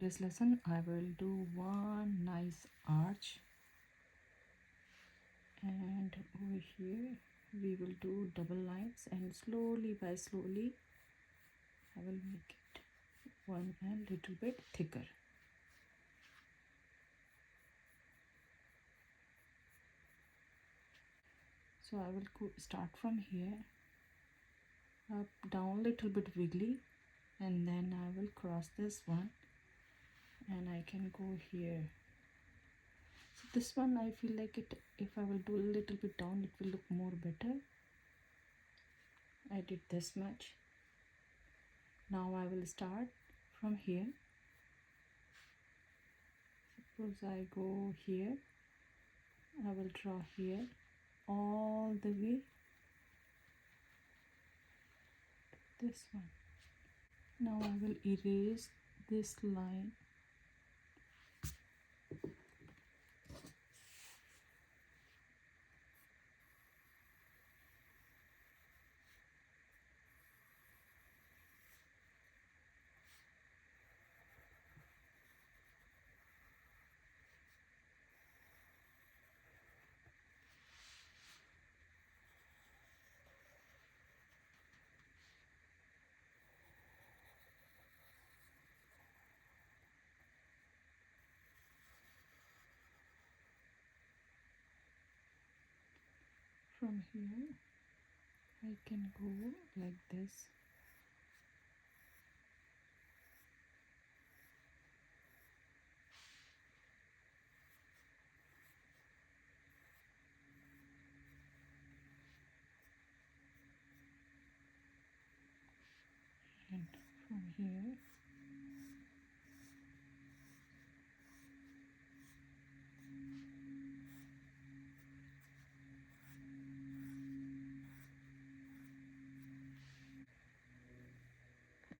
This lesson I will do one nice arch, and over here we will do double lines, and slowly by slowly I will make it one a little bit thicker. So I will start from here, up, down, little bit wiggly, and then I will cross this one, and I can go here. So this one I feel like it, if I will do a little bit down, it will look more better. I did this much. Now I will start from here. Suppose I go here, I will draw here all the way to this one. Now I will erase this line. From here I can go like this. And from here